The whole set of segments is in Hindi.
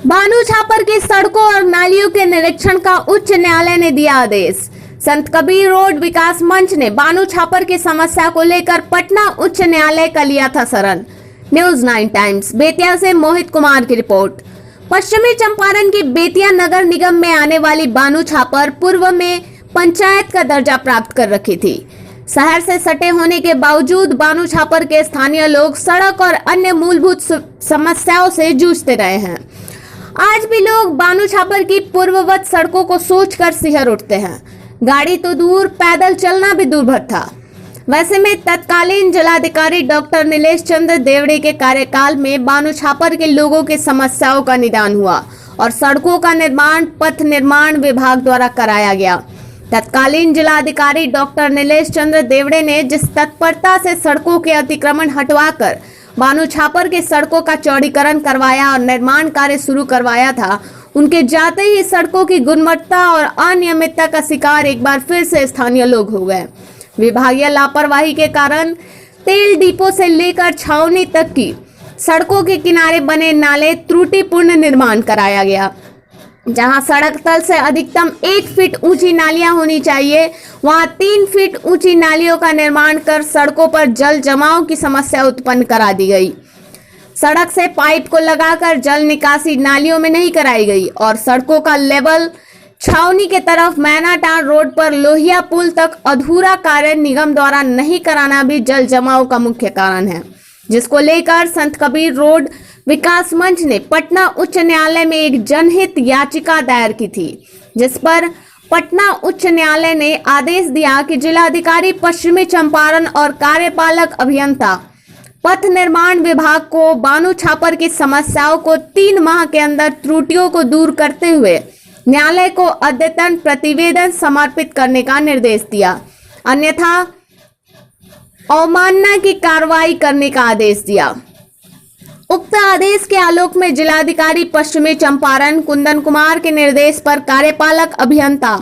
बानू छापर की सड़कों और नालियों के निरीक्षण का उच्च न्यायालय ने दिया आदेश। संत कबीर रोड विकास मंच ने बानू छापर की समस्या को लेकर पटना उच्च न्यायालय का लिया था शरण। न्यूज़ 9 टाइम्स बेतिया से मोहित कुमार की रिपोर्ट। पश्चिमी चंपारण की बेतिया नगर निगम में आने वाली बानू छापर पूर्व में पंचायत का दर्जा प्राप्त कर रखी थी। शहर से सटे होने के बावजूद बानू छापर के स्थानीय लोग सड़क और अन्य मूलभूत समस्याओं से जूझते रहे हैं। आज भी लोग बानू छापर की पूर्ववत सड़कों को सोचकर सिहर उठते हैं। गाड़ी तो दूर, पैदल चलना भी दूभर था। वैसे में तत्कालीन जिलाधिकारी डॉक्टर नीलेश चंद्र देवड़े के कार्यकाल में बानू छापर के लोगों की समस्याओं का निदान हुआ और सड़कों का निर्माण पथ निर्माण विभाग द्वारा कराया गया। तत्कालीन जिलाधिकारी डॉक्टर नीलेश चंद्र देवड़े ने जिस तत्परता से सड़कों के अतिक्रमण हटवाकर बानू छापर की सड़कों का चौड़ीकरण करवाया और निर्माण कार्य शुरू करवाया था, उनके जाते ही सड़कों की गुणवत्ता और अनियमितता का शिकार एक बार फिर से स्थानीय लोग हो गए। विभागीय लापरवाही के कारण तेल डिपो से लेकर छावनी तक की सड़कों के किनारे बने नाले त्रुटिपूर्ण निर्माण कराया गया। जहां सड़क तल से अधिकतम 1 फीट ऊंची नालियां होनी चाहिए, वहां 3 फीट ऊंची नालियों का निर्माण कर सड़कों पर जल जमाव की समस्या उत्पन्न करा दी गई। सड़क से पाइप को लगाकर जल निकासी नालियों में नहीं कराई गई और सड़कों का लेवल छावनी के तरफ मैनाटांड रोड पर लोहिया पुल तक अधूरा कार्य निगम द्वारा नहीं कराना भी जल जमाव का मुख्य कारण है, जिसको लेकर संत कबीर रोड विकास मंच ने पटना उच्च न्यायालय में एक जनहित याचिका दायर की थी, जिस पर पटना उच्च न्यायालय ने आदेश दिया कि जिलाधिकारी पश्चिमी चंपारण और कार्यपालक अभियंता पथ निर्माण विभाग को बानू छापर की समस्याओं को 3 माह के अंदर त्रुटियों को दूर करते हुए न्यायालय को अद्यतन प्रतिवेदन समर्पित करने का निर्देश दिया, अन्यथा अवमानना की कार्रवाई करने का आदेश दिया। उक्त आदेश के आलोक में जिलाधिकारी पश्चिमी चंपारण कुंदन कुमार के निर्देश पर कार्यपालक अभियंता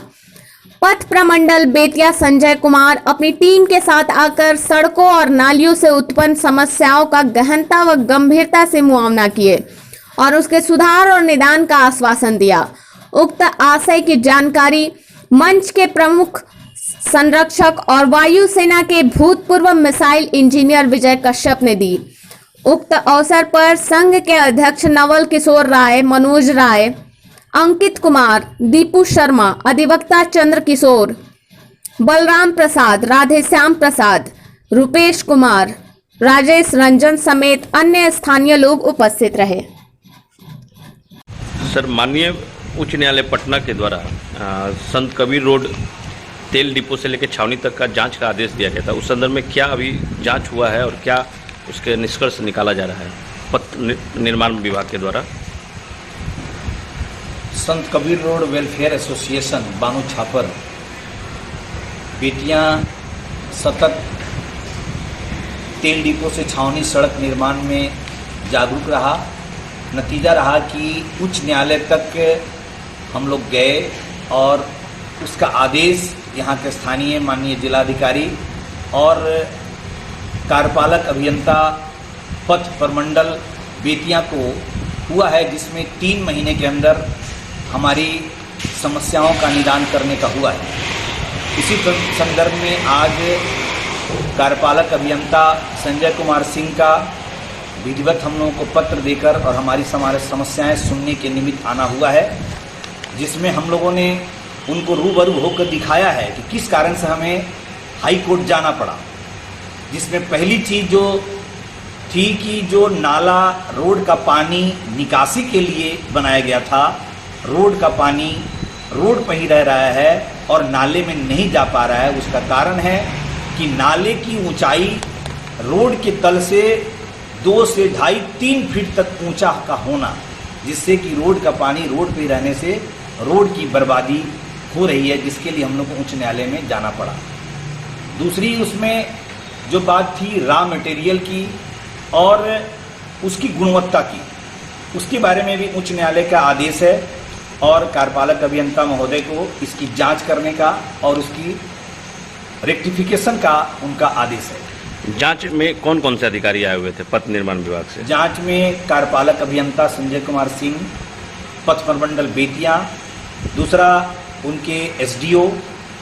पथ प्रमंडल बेतिया संजय कुमार अपनी टीम के साथ आकर सड़कों और नालियों से उत्पन्न समस्याओं का गहनता व गंभीरता से मुआयना किए और उसके सुधार और निदान का आश्वासन दिया। उक्त आशय की जानकारी मंच के प्रमुख संरक्षक और वायुसेना के भूतपूर्व मिसाइल इंजीनियर विजय कश्यप ने दी। उक्त अवसर पर संघ के अध्यक्ष नवल किशोर राय, मनोज राय, अंकित कुमार, दीपू शर्मा, अधिवक्ता चंद्र किशोर, बलराम प्रसाद, राधेश्याम प्रसाद, रुपेश कुमार, राजेश रंजन समेत अन्य स्थानीय लोग उपस्थित रहे। सर, माननीय उच्च न्यायालय पटना के द्वारा संत कबीर रोड तेल डिपो से लेकर छावनी तक का जांच का आदेश दिया गया था। उस संदर्भ में क्या अभी जांच हुआ है और क्या उसके निष्कर्ष निकाला जा रहा है पथ निर्माण विभाग के द्वारा? संत कबीर रोड वेलफेयर एसोसिएशन बानू छापर बेतिया सतत तेल डिपो से छावनी सड़क निर्माण में जागरूक रहा। नतीजा रहा कि उच्च न्यायालय तक हम लोग गए और उसका आदेश यहाँ के स्थानीय माननीय जिलाधिकारी और कार्यपालक अभियंता पथ प्रमंडल बेतिया को हुआ है, जिसमें 3 महीने के अंदर हमारी समस्याओं का निदान करने का हुआ है। इसी संदर्भ में आज कार्यपालक अभियंता संजय कुमार सिंह का विधिवत हम लोगों को पत्र देकर और हमारी समस्याएं सुनने के निमित्त आना हुआ है, जिसमें हम लोगों ने उनको रूबरू होकर दिखाया है कि किस कारण से हमें हाई कोर्ट जाना पड़ा। जिसमें पहली चीज़ जो थी कि जो नाला रोड का पानी निकासी के लिए बनाया गया था, रोड का पानी रोड पर ही रह रहा है और नाले में नहीं जा पा रहा है। उसका कारण है कि नाले की ऊंचाई रोड के तल से 2 से 2.5-3 फीट तक ऊंचा का होना, जिससे कि रोड का पानी रोड पे रहने से रोड की बर्बादी हो रही है, जिसके लिए हम लोग को उच्च न्यायालय में जाना पड़ा। दूसरी उसमें जो बात थी रॉ मटेरियल की और उसकी गुणवत्ता की, उसके बारे में भी उच्च न्यायालय का आदेश है और कार्यपालक अभियंता महोदय को इसकी जांच करने का और उसकी रेक्टिफिकेशन का उनका आदेश है। जांच में कौन कौन से अधिकारी आए हुए थे पथ निर्माण विभाग से? जांच में कार्यपालक अभियंता संजय कुमार सिंह, पथ प्रमंडल बेतिया, दूसरा उनके एसडीओ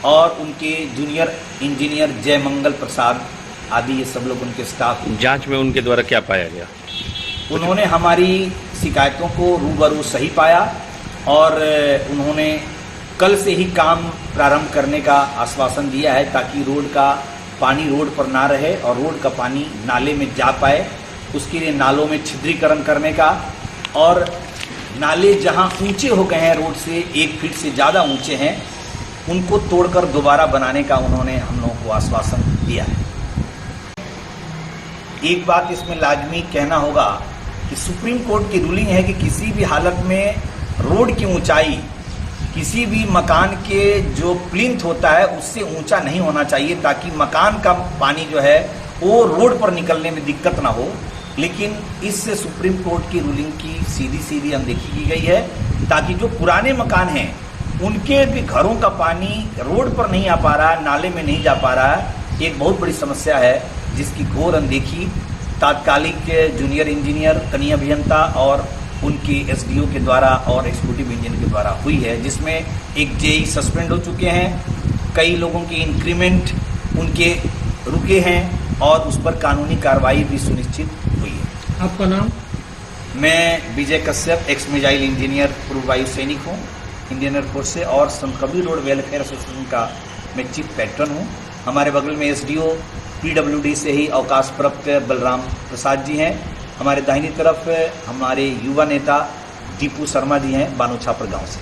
और उनके जूनियर इंजीनियर जयमंगल प्रसाद आदि, ये सब लोग उनके स्टाफ। जांच में उनके द्वारा क्या पाया गया? उन्होंने हमारी शिकायतों को रूबरू सही पाया और उन्होंने कल से ही काम प्रारंभ करने का आश्वासन दिया है ताकि रोड का पानी रोड पर ना रहे और रोड का पानी नाले में जा पाए। उसके लिए नालों में छिद्रीकरण करने का और नाले जहां ऊंचे हो गए हैं, रोड से 1 फीट से ज़्यादा ऊंचे हैं, उनको तोड़कर दोबारा बनाने का उन्होंने हम लोगों को आश्वासन दिया है। एक बात इसमें लाजमी कहना होगा कि सुप्रीम कोर्ट की रूलिंग है कि किसी भी हालत में रोड की ऊंचाई किसी भी मकान के जो प्लिंथ होता है उससे ऊंचा नहीं होना चाहिए ताकि मकान का पानी जो है वो रोड पर निकलने में दिक्कत ना हो। लेकिन इससे सुप्रीम कोर्ट की रूलिंग की सीधी अनदेखी की गई है ताकि जो पुराने मकान हैं उनके भी घरों का पानी रोड पर नहीं आ पा रहा है, नाले में नहीं जा पा रहा है। एक बहुत बड़ी समस्या है जिसकी घोर अनदेखी तात्कालिक जूनियर इंजीनियर, कनीय अभियंता और उनकी एसडीओ के द्वारा और एग्जीक्यूटिव इंजीनियर के द्वारा हुई है, जिसमें एक जेई सस्पेंड हो चुके हैं, कई लोगों की इंक्रीमेंट उनके रुके हैं और उस पर कानूनी कार्रवाई भी सुनिश्चित हुई है। आपका नाम? मैं विजय कश्यप, एक्स मिसाइल इंजीनियर, पूर्व वायु सैनिक हूँ इंडियन एयरफोर्स से और संत कबीर रोड वेलफेयर एसोसिएशन का मैं चीफ पैट्रन हूँ। हमारे बगल में एसडीओ पीडब्ल्यूडी से ही अवकाश प्राप्त बलराम प्रसाद जी हैं। हमारे दाहिनी तरफ हमारे युवा नेता दीपू शर्मा जी हैं, बानू छापर गांव से।